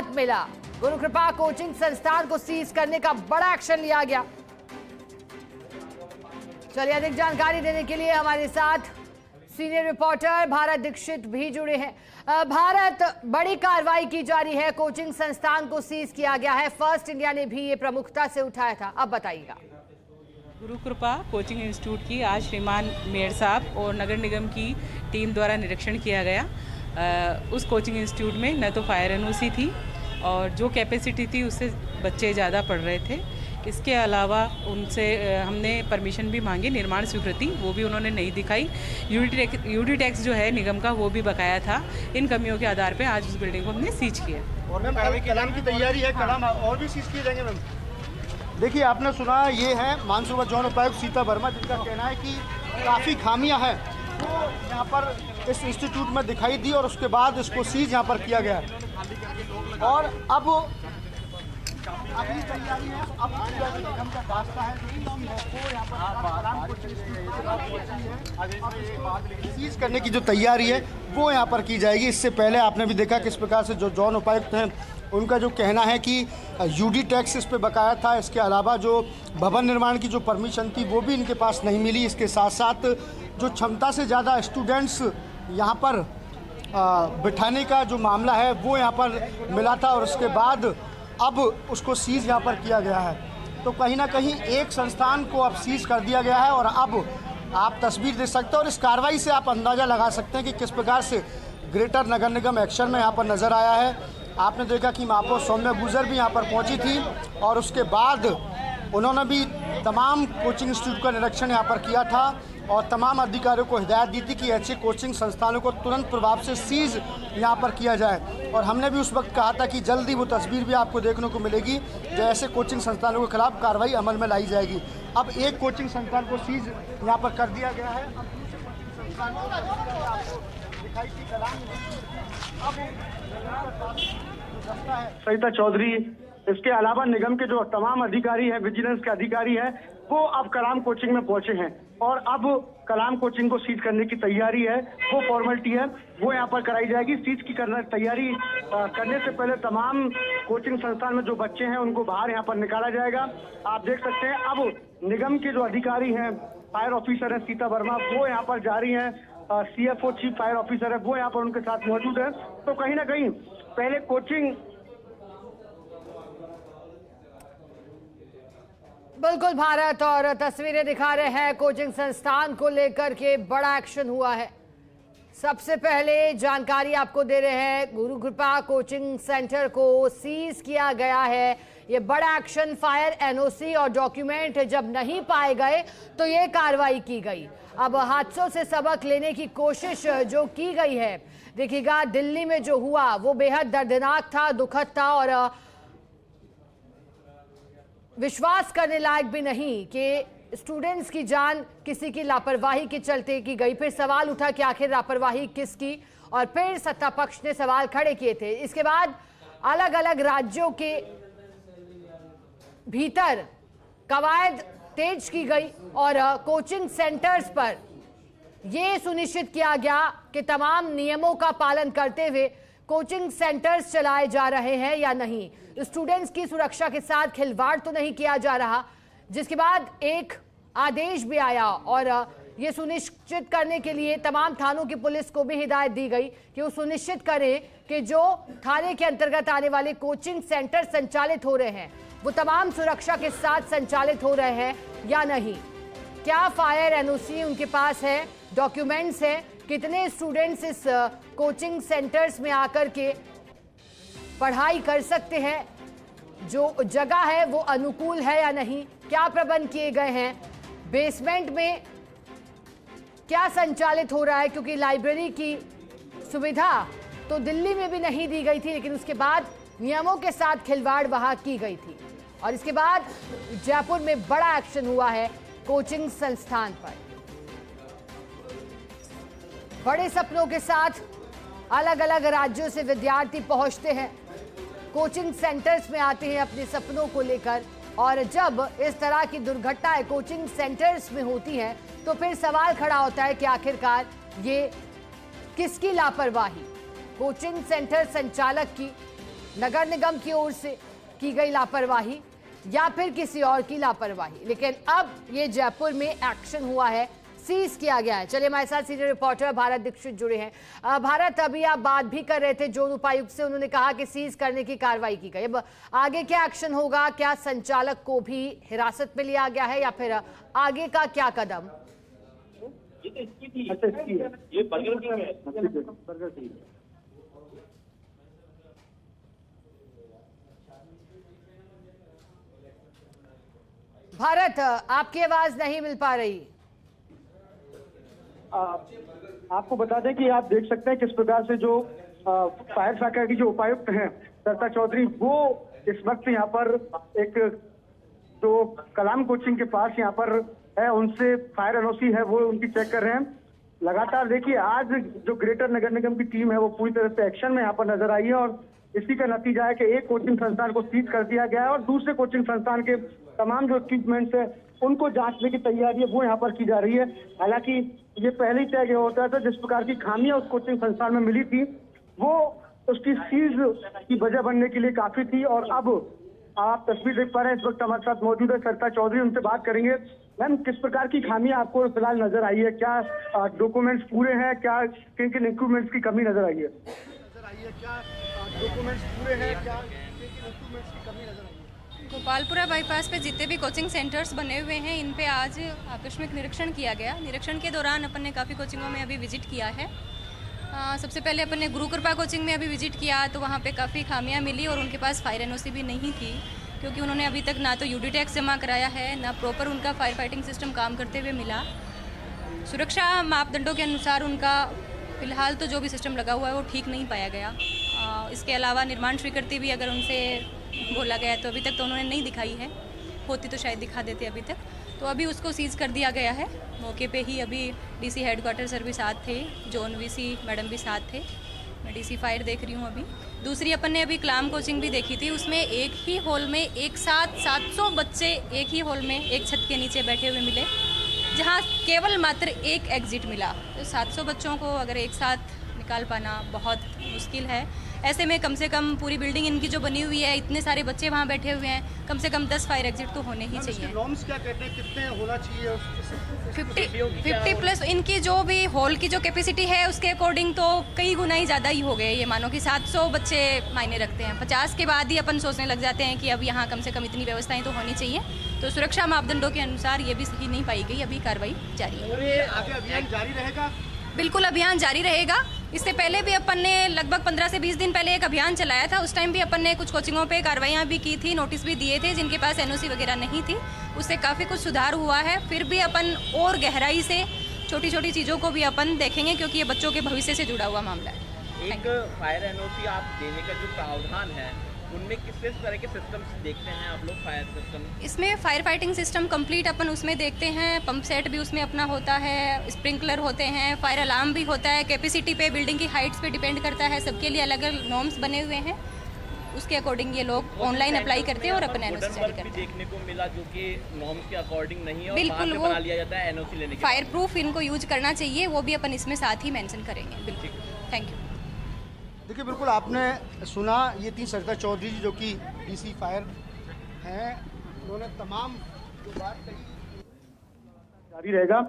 हाथ मिला। गुरु कृपा कोचिंग संस्थान को सीज करने का बड़ा एक्शन लिया गया। चलिए अधिक जानकारी देने के लिए हमारे साथ सीनियर रिपोर्टर भारत दीक्षित भी जुड़े हैं। भारत, बड़ी कार्रवाई की जा रही है, कोचिंग संस्थान को सीज किया गया है। फर्स्ट इंडिया ने भी ये प्रमुखता से उठाया था, अब बताइएगा। गुरु कृपा कोचिंग इंस्टीट्यूट की आज श्रीमान मेयर साहब और नगर निगम की टीम द्वारा निरीक्षण किया गया। उस कोचिंग इंस्टीट्यूट में न तो फायर एनओसी थी और जो कैपेसिटी थी उससे बच्चे ज़्यादा पढ़ रहे थे। इसके अलावा उनसे हमने परमिशन भी मांगी, निर्माण स्वीकृति, वो भी उन्होंने नहीं दिखाई। यूडी टैक्स जो है निगम का वो भी बकाया था। इन कमियों के आधार पर आज उस बिल्डिंग को हमने सीज किया। और मैम कलाम की तैयारी है, कलाम और भी सीज किए जाएंगे। मैम देखिए, आपने सुना, ये है मानसूबा जोन उपायुक्त सीता वर्मा, जिनका कहना है कि काफ़ी खामियां हैं वो यहाँ पर इस इंस्टीट्यूट में दिखाई दी और उसके बाद इसको सीज यहाँ पर किया गया है। और अब अगली तैयारी है, अब निगम का रास्ता है सीज करने की जो तैयारी है वो यहाँ पर की जाएगी। इससे पहले आपने भी देखा किस प्रकार से जो जोन उपायुक्त हैं उनका जो कहना है कि यूडी टैक्स इस पे बकाया था। इसके अलावा जो भवन निर्माण की जो परमिशन थी वो भी इनके पास नहीं मिली। इसके साथ साथ जो क्षमता से ज़्यादा स्टूडेंट्स यहाँ पर बिठाने का जो मामला है वो यहाँ पर मिला था और उसके बाद अब उसको सीज यहाँ पर किया गया है। तो कहीं ना कहीं एक संस्थान को अब सीज कर दिया गया है और अब आप तस्वीर देख सकते हो और इस कार्रवाई से आप अंदाज़ा लगा सकते हैं कि किस प्रकार से ग्रेटर नगर निगम एक्शन में यहाँ पर नज़र आया है। आपने देखा कि महापौर सौम्या गुर्जर भी यहाँ पर पहुँची थी और उसके बाद उन्होंने भी तमाम कोचिंग इंस्टीट्यूट का निरीक्षण यहाँ पर किया था और तमाम अधिकारियों को हिदायत दी थी कि ऐसे कोचिंग संस्थानों को तुरंत प्रभाव से सीज यहाँ पर किया जाए। और हमने भी उस वक्त कहा था कि जल्दी वो तस्वीर भी आपको देखने को मिलेगी जो ऐसे कोचिंग संस्थानों के खिलाफ कार्रवाई अमल में लाई जाएगी। अब एक कोचिंग संस्थान को सीज यहाँ पर कर दिया गया है। सरिता चौधरी, इसके अलावा निगम के जो तमाम अधिकारी हैं, विजिलेंस के अधिकारी हैं, वो अब कलाम कोचिंग में पहुंचे हैं और अब कलाम कोचिंग को सीज करने की तैयारी है। वो फॉर्मेलिटी है वो यहाँ पर कराई जाएगी। सीज की तैयारी करने से पहले तमाम कोचिंग संस्थान में जो बच्चे हैं उनको बाहर यहाँ पर निकाला जाएगा। आप देख सकते हैं अब निगम के जो अधिकारी हैं, फायर ऑफिसर है सीता वर्मा, वो यहाँ पर जा रही हैं। CFO चीफ फायर ऑफिसर है वो यहाँ पर उनके साथ मौजूद है। तो कहीं ना कहीं पहले कोचिंग बिल्कुल भारत और तस्वीरें दिखा रहे हैं कोचिंग संस्थान को लेकर के बड़ा एक्शन हुआ है। सबसे पहले जानकारी आपको दे रहे हैं, गुरु कृपा कोचिंग सेंटर को सीज किया गया है। ये बड़ा एक्शन, फायर एनओसी और डॉक्यूमेंट जब नहीं पाए गए तो ये कार्रवाई की गई। अब हादसों से सबक लेने की कोशिश जो की गई है, देखिएगा दिल्ली में जो हुआ वो बेहद दर्दनाक था, दुखद था और विश्वास करने लायक भी नहीं कि स्टूडेंट्स की जान किसी की लापरवाही के चलते की गई। फिर सवाल उठा कि आखिर लापरवाही किसकी, और फिर सत्ता पक्ष ने सवाल खड़े किए थे। इसके बाद अलग अलग राज्यों के भीतर कवायद तेज की गई और कोचिंग सेंटर्स पर यह सुनिश्चित किया गया कि तमाम नियमों का पालन करते हुए कोचिंग सेंटर्स चलाए जा रहे हैं या नहीं, स्टूडेंट्स की सुरक्षा के साथ खिलवाड़ तो नहीं किया जा रहा। जिसके बाद एक आदेश भी आया और ये सुनिश्चित करने के लिए तमाम थानों की पुलिस को भी हिदायत दी गई कि वो सुनिश्चित करें कि जो थाने के अंतर्गत आने वाले कोचिंग सेंटर संचालित हो रहे हैं वो तमाम सुरक्षा के साथ संचालित हो रहे हैं या नहीं, क्या फायर एनओसी उनके पास है, डॉक्यूमेंट्स है, कितने स्टूडेंट्स इस कोचिंग सेंटर्स में आकर के पढ़ाई कर सकते हैं, जो जगह है वो अनुकूल है या नहीं, क्या प्रबंध किए गए हैं, बेसमेंट में क्या संचालित हो रहा है, क्योंकि लाइब्रेरी की सुविधा तो दिल्ली में भी नहीं दी गई थी लेकिन उसके बाद नियमों के साथ खिलवाड़ वहां की गई थी। और इसके बाद जयपुर में बड़ा एक्शन हुआ है कोचिंग संस्थान पर। बड़े सपनों के साथ अलग अलग राज्यों से विद्यार्थी पहुंचते हैं, कोचिंग सेंटर्स में आते हैं अपने सपनों को लेकर, और जब इस तरह की दुर्घटनाएं कोचिंग सेंटर्स में होती हैं तो फिर सवाल खड़ा होता है कि आखिरकार ये किसकी लापरवाही, कोचिंग सेंटर संचालक की नगर निगम की ओर से की गई लापरवाही या फिर किसी और की लापरवाही। लेकिन अब ये जयपुर में एक्शन हुआ है, सीज किया गया है। चलिए हमारे साथ सीनियर रिपोर्टर भारत दीक्षित जुड़े हैं। भारत, अभी आप बात भी कर रहे थे जोन उपायुक्त से, उन्होंने कहा कि सीज करने की कार्रवाई की गई। अब आगे क्या एक्शन होगा? क्या संचालक को भी हिरासत में लिया गया है या फिर आगे का क्या कदम? ये बर्गर भारत, आपकी आवाज नहीं मिल पा रही। आपको बता दें कि आप देख सकते हैं किस प्रकार से जो फायर शाखा की जो उपायुक्त हैं सरिता चौधरी, वो इस वक्त यहाँ पर एक जो कलाम कोचिंग के पास यहाँ पर है, उनसे फायर एनओसी है वो उनकी चेक कर रहे हैं। लगातार देखिए, आज जो ग्रेटर नगर निगम की टीम है वो पूरी तरह से एक्शन में यहाँ पर नजर आई है और इसी का नतीजा है कि एक कोचिंग संस्थान को सीज कर दिया गया है और दूसरे कोचिंग संस्थान के तमाम जो इक्विपमेंट्स है उनको जांचने की तैयारी है वो यहाँ पर की जा रही है। हालांकि ये पहले ही तय होता था, जिस प्रकार की खामियां उस कोचिंग संस्थान में मिली थी वो उसकी सीज की वजह बनने के लिए काफी थी। और अब आप तस्वीर देख पा रहे हैं, इस वक्त हमारे साथ मौजूद है सरिता चौधरी, उनसे बात करेंगे। मैम, किस प्रकार की खामियां आपको फिलहाल नजर आई है? क्या डॉक्यूमेंट्स पूरे हैं? क्या किन किन इक्विपमेंट्स की कमी नजर आई है? क्या डॉक्यूमेंट्स पूरे हैं? क्या किन किन इक्विपमेंट्स की कमी नजर आई है? गोपालपुरा बाईपास पे जितने भी कोचिंग सेंटर्स बने हुए हैं, इन पे आज आकस्मिक निरीक्षण किया गया। निरीक्षण के दौरान अपन ने काफ़ी कोचिंगों में अभी विजिट किया है। सबसे पहले अपन ने गुरु कृपा कोचिंग में अभी विजिट किया तो वहाँ पे काफ़ी खामियां मिली और उनके पास फायर एनओसी भी नहीं थी, क्योंकि उन्होंने अभी तक ना तो यूडी टैक्स जमा कराया है, ना प्रॉपर उनका फायर फाइटिंग सिस्टम काम करते हुए मिला। सुरक्षा मापदंडों के अनुसार उनका फ़िलहाल तो जो भी सिस्टम लगा हुआ है वो ठीक नहीं पाया गया। इसके अलावा निर्माण स्वीकृति भी अगर उनसे बोला गया तो अभी तक तो उन्होंने नहीं दिखाई है, होती तो शायद दिखा देते अभी तक। तो अभी उसको सीज कर दिया गया है। मौके पे ही अभी डीसी हेडक्वार्टर सर भी साथ थे, जोन वीसी मैडम भी साथ थे, मैं डीसी फायर देख रही हूँ अभी। दूसरी अपन ने अभी कलाम कोचिंग भी देखी थी, उसमें एक ही हॉल में एक साथ 700 बच्चे एक ही हॉल में एक छत के नीचे बैठे हुए मिले, जहाँ केवल मात्र एक एग्जिट मिला। तो 700 बच्चों को अगर एक साथ निकाल पाना बहुत मुश्किल है। ऐसे में कम से कम पूरी बिल्डिंग इनकी जो बनी हुई है, इतने सारे बच्चे वहाँ बैठे हुए हैं, कम से कम 10 फायर एग्जिट तो होने ही चाहिए। नॉर्म्स क्या कहते हैं, कितने होना चाहिए? 50 प्लस इनकी जो भी हॉल की जो कैपेसिटी है उसके अकॉर्डिंग तो कई गुना ही ज़्यादा ही हो गए। ये मानो कि 700 बच्चे मायने रखते हैं, 50 के बाद ही अपन सोचने लग जाते हैं कि अब यहाँ कम से कम इतनी व्यवस्थाएं तो होनी चाहिए। तो सुरक्षा मापदंडों के अनुसार ये भी सही नहीं पाई गई, अभी कार्रवाई जारी है। और ये आगे अभियान जारी रहेगा? बिल्कुल अभियान जारी रहेगा। इससे पहले भी अपन ने लगभग 15 से 20 दिन पहले एक अभियान चलाया था, उस टाइम भी अपन ने कुछ कोचिंगों पे कार्रवाइयाँ भी की थी, नोटिस भी दिए थे जिनके पास एनओसी वगैरह नहीं थी, उससे काफ़ी कुछ सुधार हुआ है। फिर भी अपन और गहराई से छोटी छोटी चीज़ों को भी अपन देखेंगे, क्योंकि ये बच्चों के भविष्य से जुड़ा हुआ मामला है। एक फायर एनओसी आप देने का जो प्रावधान है उनमें किस तरह के सिस्टम्स देखते हैं आप लोग? फायर सिस्टम इसमें फायर फाइटिंग सिस्टम कंप्लीट अपन उसमें देखते हैं, पंप सेट भी उसमें अपना होता है, स्प्रिंकलर होते हैं, फायर अलार्म भी होता है। कैपेसिटी पे, बिल्डिंग की हाइट्स पे डिपेंड करता है, सबके लिए अलग अलग नॉर्म्स बने हुए हैं, उसके अकॉर्डिंग ये लोग ऑनलाइन अप्लाई करते हैं और अपन एनओसी जारी करते हैं। देखने को मिला जो कि नॉर्म्स के अकॉर्डिंग नहीं है, बिल्कुल वो बना लिया जाता है एनओसी लेने के। फायर प्रूफ इनको यूज करना चाहिए, वो भी अपन इसमें साथ ही मेंशन करेंगे। बिल्कुल, थैंक यू। देखिए, बिल्कुल आपने सुना, ये थी सरिता चौधरी जी जो कि डीसी फायर हैं। उन्होंने तमाम जो बात कही जारी रहेगा।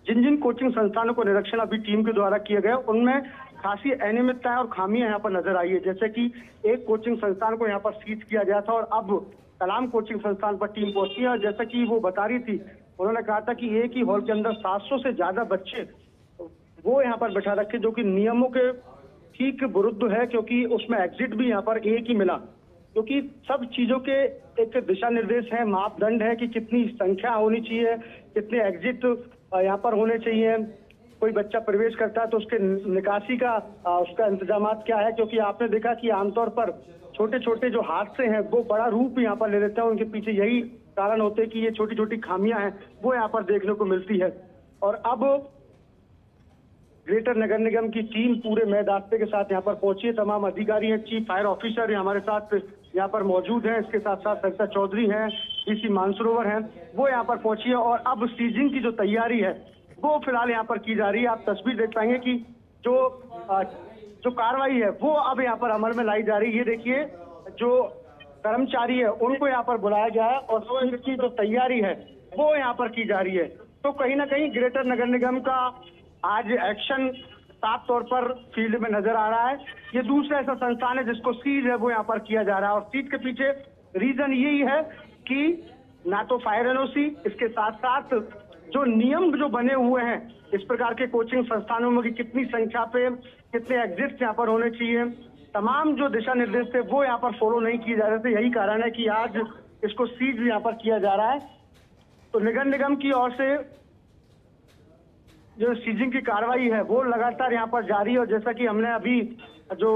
जिन जिन कोचिंग संस्थानों को निरीक्षण अभी टीम के द्वारा किया गया उनमें खासी अनियमितताएं और खामियां यहाँ पर नजर आई है। जैसे कि एक कोचिंग संस्थान को यहाँ पर सीज किया गया था और अब कलाम कोचिंग संस्थान पर टीम पहुंची है। और जैसा कि वो बता रही थी, उन्होंने कहा था कि एक ही हॉल के अंदर 700 से ज्यादा बच्चे वो यहाँ पर बैठा रखे, जो कि नियमों के ठीक विरुद्ध है, क्योंकि उसमें एग्जिट भी यहाँ पर एक ही मिला। क्योंकि सब चीजों के एक दिशा निर्देश है, मापदंड है कि कितनी संख्या होनी चाहिए, कितने एग्जिट यहाँ पर होने चाहिए। कोई बच्चा प्रवेश करता है तो उसके निकासी का उसका इंतजामात क्या है, क्योंकि आपने देखा कि आमतौर पर छोटे छोटे जो हादसे हैं वो बड़ा रूप यहाँ पर ले लेते हैं। उनके पीछे यही कारण होते हैं कि ये छोटी छोटी खामियां हैं वो यहाँ पर देखने को मिलती है। और अब ग्रेटर नगर निगम की टीम पूरे मैदास्ते के साथ यहाँ पर पहुंची है, तमाम अधिकारी हैं, चीफ फायर ऑफिसर हमारे साथ यहाँ पर मौजूद हैं, इसके साथ साथ सरिता चौधरी हैं, डीसी मानसरोवर हैं, वो यहाँ पर पहुंची है। और अब सीजिंग की जो तैयारी है वो फिलहाल यहाँ पर की जा रही है। आप तस्वीर देख पाएंगे कि जो कार्रवाई है वो अब यहाँ पर अमल में लाई जा रही है। ये देखिए जो कर्मचारी है उनको यहाँ पर बुलाया गया है और सीज की जो तैयारी है वो यहाँ पर की जा रही है। तो कहीं ना कहीं ग्रेटर नगर निगम का आज एक्शन साफ तौर पर फील्ड में नजर आ रहा है। ये दूसरा ऐसा संस्थान है जिसको सीज है वो यहाँ पर किया जा रहा है और सीज के पीछे रीजन यही है कि ना तो फायर एनओसी, इसके साथ साथ जो नियम जो बने हुए हैं इस प्रकार के कोचिंग संस्थानों में कि कितनी संख्या पे कितने एग्जिट्स यहाँ पर होने चाहिए, तमाम जो दिशा निर्देश थे वो यहाँ पर फॉलो नहीं किए जा रहे थे। यही कारण है कि आज इसको सीज यहाँ पर किया जा रहा है। तो नगर निगम की ओर से जो सीजिंग की कार्रवाई है वो लगातार यहाँ पर जारी है और जैसा कि हमने अभी जो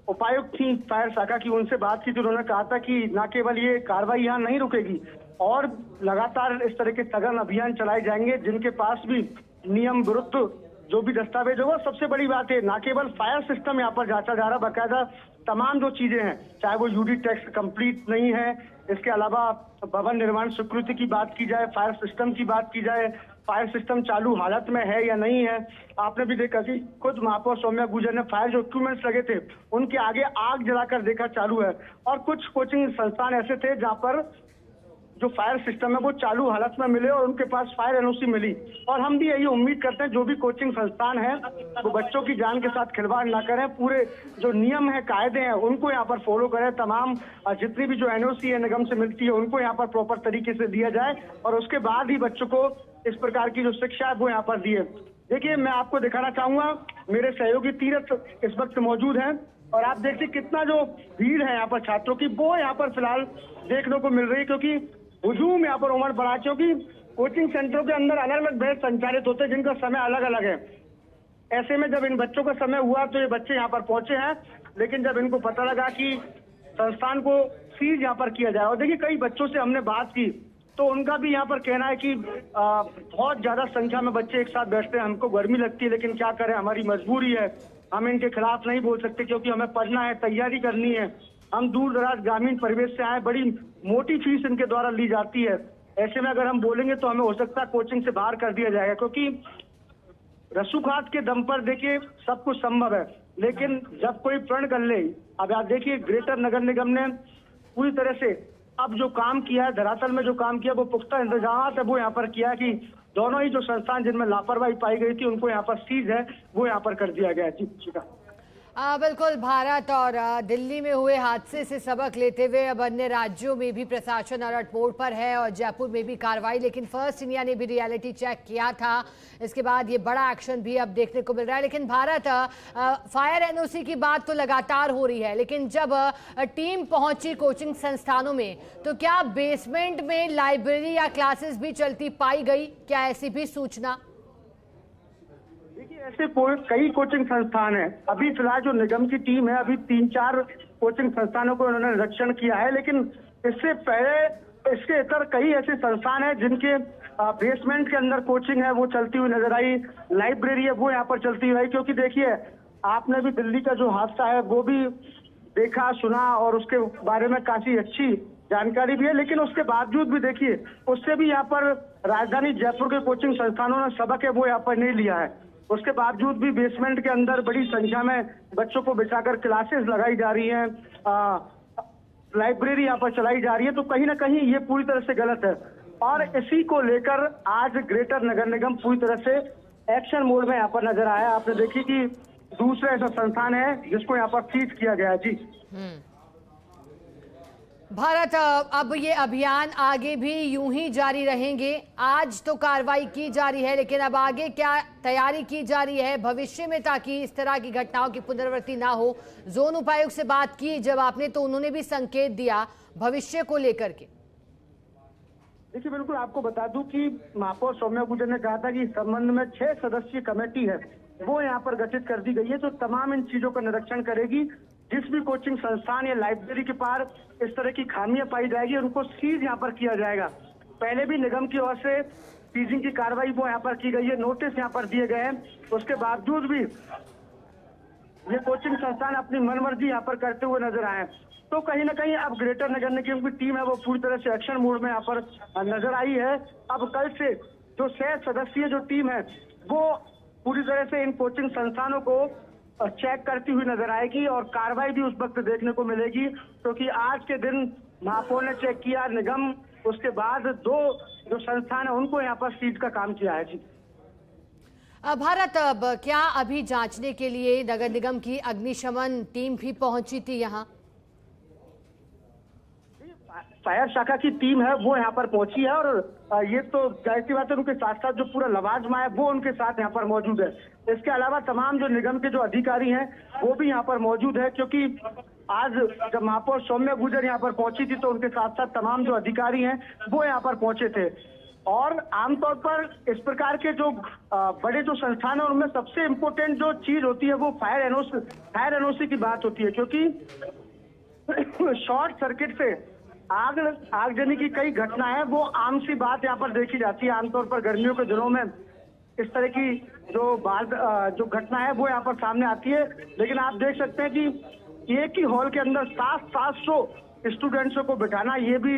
उपायुक्त थी फायर शाखा की उनसे बात की तो उन्होंने कहा था कि न केवल ये कार्रवाई यहाँ नहीं रुकेगी और लगातार इस तरह के सघन अभियान चलाए जाएंगे जिनके पास भी नियम विरुद्ध जो भी दस्तावेज होगा। सबसे बड़ी बात है न केवल फायर सिस्टम यहाँ पर जांचा जा रहा, बाकायदा तमाम जो चीजें हैं चाहे वो यूडी टैक्स कंप्लीट नहीं है, इसके अलावा भवन निर्माण स्वीकृति की बात की जाए, फायर सिस्टम की बात की जाए, फायर सिस्टम चालू हालत में है या नहीं है। आपने भी देखा कि खुद महापौर सौम्या गुर्जर ने फायर जो इक्विपमेंट्स लगे थे उनके आगे आग जलाकर देखा चालू है और कुछ कोचिंग संस्थान ऐसे थे जहां पर जो फायर सिस्टम है वो चालू हालत में मिले और उनके पास फायर एनओसी मिली। और हम भी यही उम्मीद करते हैं जो भी कोचिंग संस्थान है वो बच्चों की जान के साथ खिलवाड़ ना करें, पूरे जो नियम है कायदे हैं उनको यहाँ पर फॉलो करें, तमाम जितनी भी जो एनओसी है निगम से मिलती है उनको यहाँ पर प्रॉपर तरीके से दिया जाए और उसके बाद ही बच्चों को इस प्रकार की जो शिक्षा है वो यहाँ पर दी है। देखिए मैं आपको दिखाना चाहूंगा, मेरे सहयोगी तीरथ इस वक्त मौजूद हैं और आप देखिए कितना जो भीड़ है यहाँ पर छात्रों की वो यहाँ पर फिलहाल देखने को मिल रही है, क्योंकि हुजूम यहाँ पर उमड़ पड़ा, क्योंकि कोचिंग सेंटरों के अंदर अलग अलग बैच संचालित होते हैं जिनका समय अलग अलग है। ऐसे में जब इन बच्चों का समय हुआ तो ये बच्चे यहाँ पर पहुंचे हैं, लेकिन जब इनको पता लगा कि संस्थान को सीज यहाँ पर किया जाए और देखिए कई बच्चों से हमने बात की तो उनका भी यहाँ पर कहना है कि बहुत ज्यादा संख्या में बच्चे एक साथ बैठते हैं, हमको गर्मी लगती है लेकिन क्या करें, हमारी मजबूरी है, हम इनके खिलाफ नहीं बोल सकते क्योंकि हमें पढ़ना है, तैयारी करनी है, हम दूर दराज ग्रामीण परिवेश से आए, बड़ी मोटी फीस इनके द्वारा ली जाती है। ऐसे में अगर हम बोलेंगे तो हमें हो सकता है कोचिंग से बाहर कर दिया जाएगा, क्योंकि रसूखात के दम पर देखिए सब कुछ संभव है, लेकिन जब कोई प्रण कर ले, अब आप देखिए ग्रेटर नगर निगम ने पूरी तरह से अब जो काम किया है, धरातल में जो काम किया वो पुख्ता इंतजाम है वो यहाँ पर किया कि दोनों ही जो संस्थान जिनमें लापरवाही पाई गई थी उनको यहाँ पर सीज है वो यहाँ पर कर दिया गया है। जी बिल्कुल, भारत और दिल्ली में हुए हादसे से सबक लेते हुए अब अन्य राज्यों में भी प्रशासन अलर्ट मोड पर है और जयपुर में भी कार्रवाई, लेकिन फर्स्ट इंडिया ने भी रियलिटी चेक किया था, इसके बाद ये बड़ा एक्शन भी अब देखने को मिल रहा है। लेकिन भारत फायर एनओसी की बात तो लगातार हो रही है, लेकिन जब टीम पहुंची कोचिंग संस्थानों में तो क्या बेसमेंट में लाइब्रेरी या क्लासेस भी चलती पाई गई, क्या ऐसी भी सूचना? देखिए ऐसे कई कोचिंग संस्थान हैं, अभी फिलहाल जो निगम की टीम है अभी 3-4 कोचिंग संस्थानों को उन्होंने निरीक्षण किया है, लेकिन इससे पहले इसके इतर कई ऐसे संस्थान हैं जिनके बेसमेंट के अंदर कोचिंग है वो चलती हुई नजर आई, लाइब्रेरी है वो यहाँ पर चलती हुई आई। क्योंकि देखिए आपने भी दिल्ली का जो हादसा है वो भी देखा सुना और उसके बारे में काफी अच्छी जानकारी भी है, लेकिन उसके बावजूद भी देखिए उससे भी यहाँ पर राजधानी जयपुर के कोचिंग संस्थानों ने सबक है वो यहाँ पर नहीं लिया है। उसके बावजूद भी बेसमेंट के अंदर बड़ी संख्या में बच्चों को बिठाकर क्लासेस लगाई जा रही हैं, लाइब्रेरी यहाँ पर चलाई जा रही है, तो कहीं ना कहीं ये पूरी तरह से गलत है और इसी को लेकर आज ग्रेटर नगर निगम पूरी तरह से एक्शन मोड में यहाँ पर नजर आया। आपने देखी कि दूसरा ऐसा संस्थान है जिसको यहाँ पर सीज किया गया। जी भारत, अब ये अभियान आगे भी यूं ही जारी रहेंगे? आज तो कार्रवाई की जा रही है, लेकिन अब आगे क्या तैयारी की जा रही है भविष्य में ताकि इस तरह की घटनाओं की पुनरावृत्ति ना हो? जोन उपायुक्त से बात की जब आपने तो उन्होंने भी संकेत दिया भविष्य को लेकर के। देखिए बिल्कुल आपको बता दूं कि महापौर सौम्या गुर्जर ने कहा था कि इस संबंध में 6 सदस्यीय कमेटी है वो यहाँ पर गठित कर दी गई है, जो तमाम इन चीजों का निरीक्षण करेगी। जिस भी कोचिंग संस्थान या लाइब्रेरी के पार इस तरह की खामियां पाई जाएगी उनको सीज यहाँ पर किया जाएगा। पहले भी निगम की ओर से सीजिंग की कार्रवाई वो यहाँ पर की गई है, नोटिस यहाँ पर दिए गए हैं, उसके बावजूद भी ये कोचिंग संस्थान अपनी मनमर्जी यहाँ पर करते हुए नजर आए। तो कहीं ना कहीं अब ग्रेटर नगर निगम की टीम है वो पूरी तरह से एक्शन मोड में यहाँ पर नजर आई है। अब कल से जो 6 सदस्यीय जो टीम है वो पूरी तरह से इन कोचिंग संस्थानों को चेक करती हुई नजर आएगी और कार्रवाई भी उस वक्त देखने को मिलेगी, क्योंकि आज के दिन महापौर ने चेक किया, निगम उसके बाद 2 जो संस्थान है उनको यहाँ पर सीज का काम किया है। जी भारत, अब क्या अभी जांचने के लिए नगर निगम की अग्निशमन टीम भी पहुंची थी यहाँ? फायर शाखा की टीम है वो यहाँ पर पहुंची है और ये तो जाहिर सी बात है उनके साथ साथ जो पूरा लवाजमा है वो उनके साथ यहाँ पर मौजूद है। इसके अलावा तमाम जो निगम के जो अधिकारी हैं वो भी यहाँ पर मौजूद है, क्योंकि आज जब महापौर सौम्या गुर्जर यहाँ पर पहुंची थी तो उनके साथ साथ तमाम जो अधिकारी हैं वो यहाँ पर पहुंचे थे। और आमतौर पर इस प्रकार के जो बड़े जो संस्थान है उनमें सबसे इम्पोर्टेंट जो चीज होती है वो फायर एनओसी की बात होती है, क्योंकि शॉर्ट सर्किट से आगजनी की कई घटना है वो आम सी बात यहाँ पर देखी जाती है। आमतौर पर गर्मियों के दिनों में इस तरह की जो घटना है वो यहाँ पर सामने आती है, लेकिन आप देख सकते हैं कि एक ही हॉल के अंदर 700 स्टूडेंट्सों को बिठाना ये भी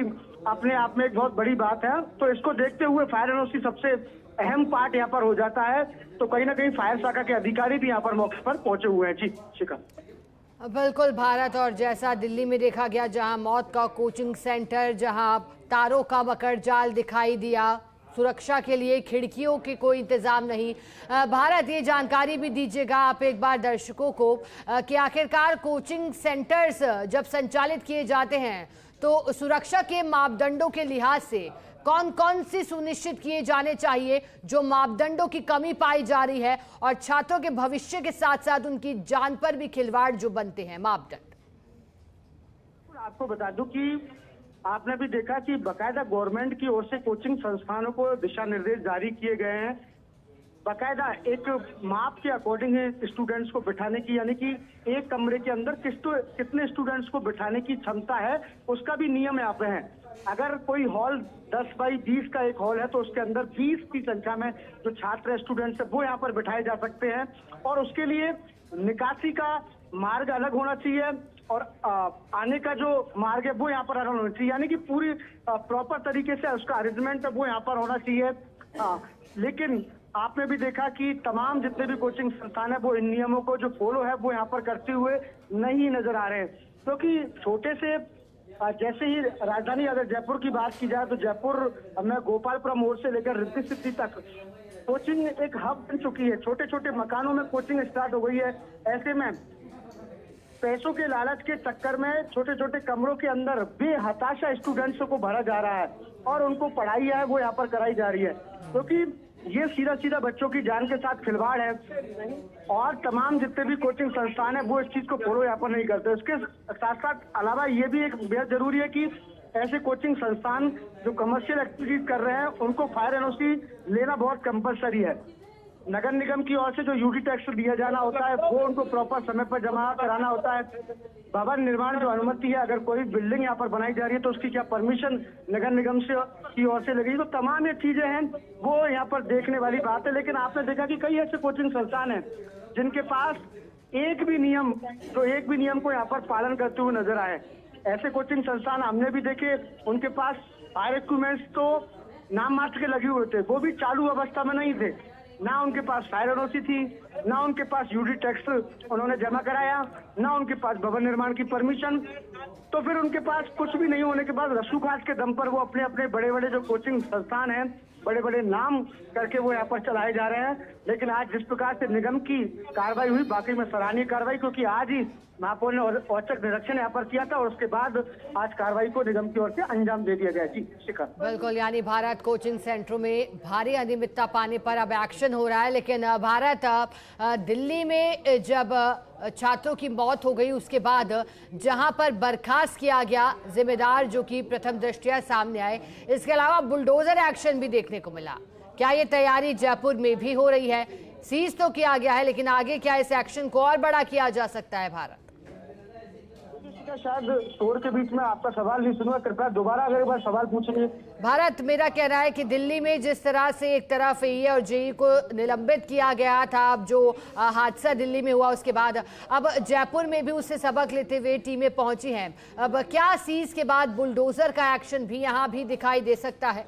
अपने आप में एक बहुत बड़ी बात है। तो इसको देखते हुए फायर एनओसी सबसे अहम पार्ट यहाँ पर हो जाता है, तो कहीं ना कहीं फायर शाखा के अधिकारी भी यहाँ पर मौके पर पहुंचे हुए हैं। जी शिखा। बिल्कुल भारत, और जैसा दिल्ली में देखा गया जहां मौत का कोचिंग सेंटर, जहां तारों का मकर जाल दिखाई दिया, सुरक्षा के लिए खिड़कियों के कोई इंतजाम नहीं। भारत, ये जानकारी भी दीजिएगा आप एक बार दर्शकों को कि आखिरकार कोचिंग सेंटर्स जब संचालित किए जाते हैं तो सुरक्षा के मापदंडों के लिहाज से कौन कौन सी सुनिश्चित किए जाने चाहिए, जो मापदंडों की कमी पाई जा रही है और छात्रों के भविष्य के साथ साथ उनकी जान पर भी खिलवाड़ जो बनते हैं मापदंड? आपको बता दूं कि आपने भी देखा कि बकायदा गवर्नमेंट की ओर से कोचिंग संस्थानों को दिशा निर्देश जारी किए गए हैं, बकायदा एक माप के अकॉर्डिंग स्टूडेंट्स को बिठाने की, यानी कि एक कमरे के अंदर कितने स्टूडेंट्स को बिठाने की क्षमता है उसका भी नियम यहाँ पे है। अगर कोई हॉल 10 बाई 20 का एक हॉल है तो उसके अंदर 20 की संख्या में जो छात्र स्टूडेंट्स है वो यहाँ पर बिठाए जा सकते हैं, और उसके लिए निकासी का मार्ग अलग होना चाहिए और आने का जो मार्ग है वो यहाँ पर अलग होना चाहिए, यानी कि पूरी प्रॉपर तरीके से उसका अरेंजमेंट है वो यहाँ पर होना चाहिए। लेकिन आपने भी देखा कि तमाम जितने भी कोचिंग संस्थान है वो इन नियमों को जो फॉलो है वो यहाँ पर करते हुए नहीं नजर आ रहे हैं, क्योंकि छोटे से जैसे ही राजधानी अगर जयपुर की बात की जाए तो जयपुर में गोपालपुरम मोड़ से लेकर रिद्धि सिद्धि तक कोचिंग एक हब बन चुकी है। छोटे छोटे मकानों में कोचिंग स्टार्ट हो गई है। ऐसे में पैसों के लालच के चक्कर में छोटे छोटे कमरों के अंदर बेहताशा स्टूडेंट्स को भरा जा रहा है और उनको पढ़ाई है वो यहाँ पर कराई जा रही है, क्योंकि ये सीधा सीधा बच्चों की जान के साथ खिलवाड़ है और तमाम जितने भी कोचिंग संस्थान है वो इस चीज को फॉलो यहाँ पर नहीं करते। इसके साथ साथ अलावा ये भी एक बेहद जरूरी है कि ऐसे कोचिंग संस्थान जो कमर्शियल एक्टिविटीज कर रहे हैं उनको फायर एनओसी लेना बहुत कंपलसरी है। नगर निगम की ओर से जो यूडी टैक्स दिया जाना होता है वो उनको प्रॉपर समय पर जमा कराना होता है। भवन निर्माण जो अनुमति है, अगर कोई बिल्डिंग यहाँ पर बनाई जा रही है तो उसकी क्या परमिशन नगर निगम से की ओर से लगेगी, तो तमाम ये चीजें हैं वो यहाँ पर देखने वाली बात है। लेकिन आपने देखा कि कई ऐसे कोचिंग संस्थान हैं जिनके पास एक भी नियम को यहाँ पर पालन करते हुए नजर आए। ऐसे कोचिंग संस्थान हमने भी देखे, उनके पास फायर इक्विपमेंट्स तो नाम मात्र के लगे हुए थे, वो भी चालू अवस्था में नहीं थे, ना उनके पास फायर एनओसी थी, ना उनके पास यूडी टैक्स उन्होंने जमा कराया, ना उनके पास भवन निर्माण की परमिशन। तो फिर उनके पास कुछ भी नहीं होने के बाद रसूखपात के दम पर वो अपने अपने बड़े बड़े जो कोचिंग संस्थान हैं बड़े बड़े नाम करके वो यहाँ पर चलाए जा रहे हैं। लेकिन आज जिस प्रकार से निगम की कार्रवाई हुई, बाकी में सराहनीय कार्रवाई, क्योंकि आज ही महापौर ने औचक निरीक्षण यहाँ पर किया था और उसके बाद आज कार्रवाई को निगम की ओर से अंजाम दे दिया गया। जी शिखर। बिल्कुल, यानी भारत कोचिंग सेंटरों में भारी अनियमितता पाने पर अब एक्शन हो रहा है। लेकिन भारत, दिल्ली में जब छात्रों की मौत हो गई उसके बाद जहां पर बर्खास्त किया गया जिम्मेदार, जो कि प्रथम दृष्टया सामने आए, इसके अलावा बुलडोजर एक्शन भी देखने को मिला। क्या ये तैयारी जयपुर में भी हो रही है? सीज तो किया गया है, लेकिन आगे क्या इस एक्शन को और बड़ा किया जा सकता है? भारत, शायद शोर के बीच में आपका सवाल नहीं सुना, कृपया दोबारा अगर एक बार सवाल पूछेंगे। भारत, मेरा कहना है कि दिल्ली में जिस तरह से एक तरफ ये और जेई को निलंबित किया गया था, अब जो हादसा दिल्ली में हुआ उसके बाद अब जयपुर में भी उससे सबक लेते हुए टीमें पहुंची हैं। अब क्या सीज के बाद बुलडोजर का एक्शन भी यहाँ भी दिखाई दे सकता है?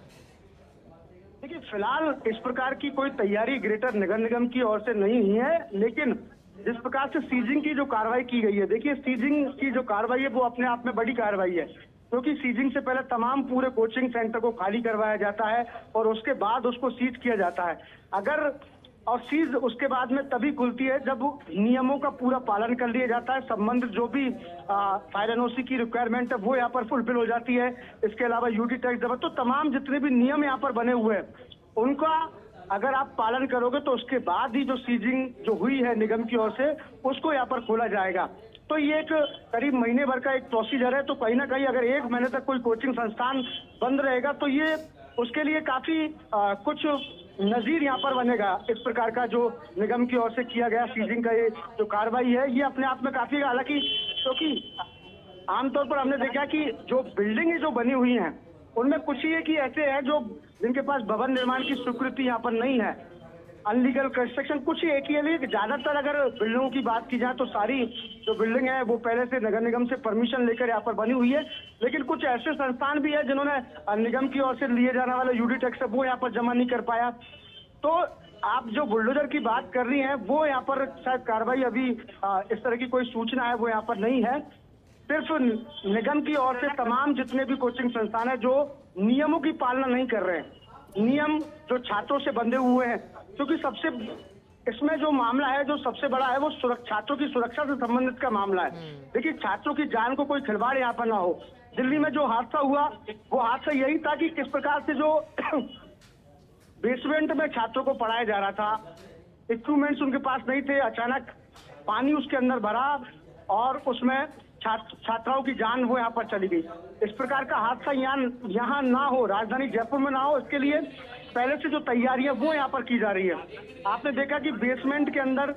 देखिए, फिलहाल इस प्रकार की कोई तैयारी ग्रेटर नगर निगम की ओर से नहीं है, लेकिन जिस प्रकार से सीजिंग की जो कार्रवाई की गई है, देखिए सीजिंग की जो कार्रवाई है वो अपने आप में बड़ी कार्रवाई है, क्योंकि सीजिंग से पहले तमाम पूरे कोचिंग सेंटर को खाली करवाया जाता है और उसके बाद उसको सीज किया जाता है। और सीज उसके बाद में तभी खुलती है जब नियमों का पूरा पालन कर लिया जाता है, संबंधित जो भी फायर एनओसी की रिक्वायरमेंट है वो यहाँ पर फुलफिल हो जाती है। इसके अलावा यूडी टैक्स जब्त, तो तमाम जितने भी नियम यहाँ पर बने हुए हैं उनका अगर आप पालन करोगे तो उसके बाद ही जो सीजिंग जो हुई है निगम की ओर से उसको यहाँ पर खोला जाएगा। तो ये एक करीब महीने भर का एक प्रोसीजर है, तो कहीं ना कहीं अगर 1 महीने तक कोई कोचिंग संस्थान बंद रहेगा तो ये उसके लिए काफी कुछ नजीर यहाँ पर बनेगा। इस प्रकार का जो निगम की ओर से किया गया सीजिंग का ये जो कार्रवाई है ये अपने आप में काफी, हालांकि क्योंकि आमतौर पर हमने देखा कि जो बिल्डिंग जो बनी हुई हैं उनमें कुछ ही एक ही ऐसे हैं जो जिनके पास भवन निर्माण की स्वीकृति यहाँ पर नहीं है, अनलीगल कंस्ट्रक्शन कुछ ही एक ही है। लेकिन ज्यादातर अगर बिल्डिंगों की बात की जाए तो सारी जो बिल्डिंग है वो पहले से नगर निगम से परमिशन लेकर यहाँ पर बनी हुई है, लेकिन कुछ ऐसे संस्थान भी है जिन्होंने निगम की ओर से लिए जाने वाला यूडी टैक्स है वो यहाँ पर जमा नहीं कर पाया। तो आप जो बुलडोजर की बात कर रही हैं वो यहाँ पर शायद कार्रवाई अभी इस तरह की कोई सूचना है वो यहाँ पर नहीं है। सिर्फ निगम की ओर से तमाम जितने भी कोचिंग संस्थान है जो नियमों की पालना नहीं कर रहे हैं, नियम जो छात्रों से बंधे हुए हैं, क्योंकि सबसे इसमें जो मामला है जो सबसे बड़ा है वो छात्रों की सुरक्षा से संबंधित का मामला है। देखिए छात्रों की जान को कोई खिलवाड़ यहाँ पर ना हो। दिल्ली में जो हादसा हुआ वो हादसा यही था कि किस प्रकार से जो बेसमेंट में छात्रों को पढ़ाया जा रहा था, इक्विपमेंट्स उनके पास नहीं थे, अचानक पानी उसके अंदर भरा और उसमें छात्राओं की जान वो यहाँ पर चली गई। इस प्रकार का हादसा यहाँ ना हो, राजधानी जयपुर में ना हो, इसके लिए पहले से जो तैयारी है वो यहाँ पर की जा रही है। आपने देखा कि बेसमेंट के अंदर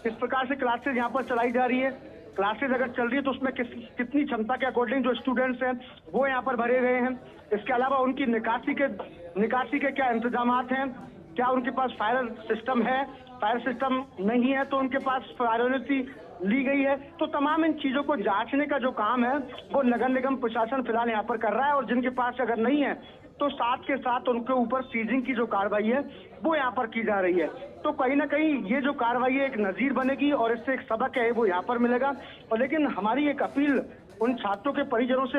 किस प्रकार से क्लासेज यहाँ पर चलाई जा रही है। क्लासेज अगर चल रही है तो उसमें कितनी क्षमता के अकॉर्डिंग जो स्टूडेंट्स हैं वो यहाँ पर भरे गए हैं। इसके अलावा उनकी निकासी के क्या इंतजामात हैं, क्या उनके पास फायर सिस्टम है, फायर सिस्टम नहीं है तो उनके पास फायर एनओसी ली गई है। तो तमाम इन चीजों को जांचने का जो काम है वो नगर निगम प्रशासन फिलहाल यहाँ पर कर रहा है, और जिनके पास अगर नहीं है तो साथ के साथ उनके ऊपर सीजिंग की जो कार्रवाई है वो यहाँ पर की जा रही है। तो कहीं ना कहीं ये जो कार्रवाई है एक नजीर बनेगी और इससे एक सबक है वो यहाँ पर मिलेगा। और लेकिन हमारी एक अपील उन छात्रों के परिजनों से भी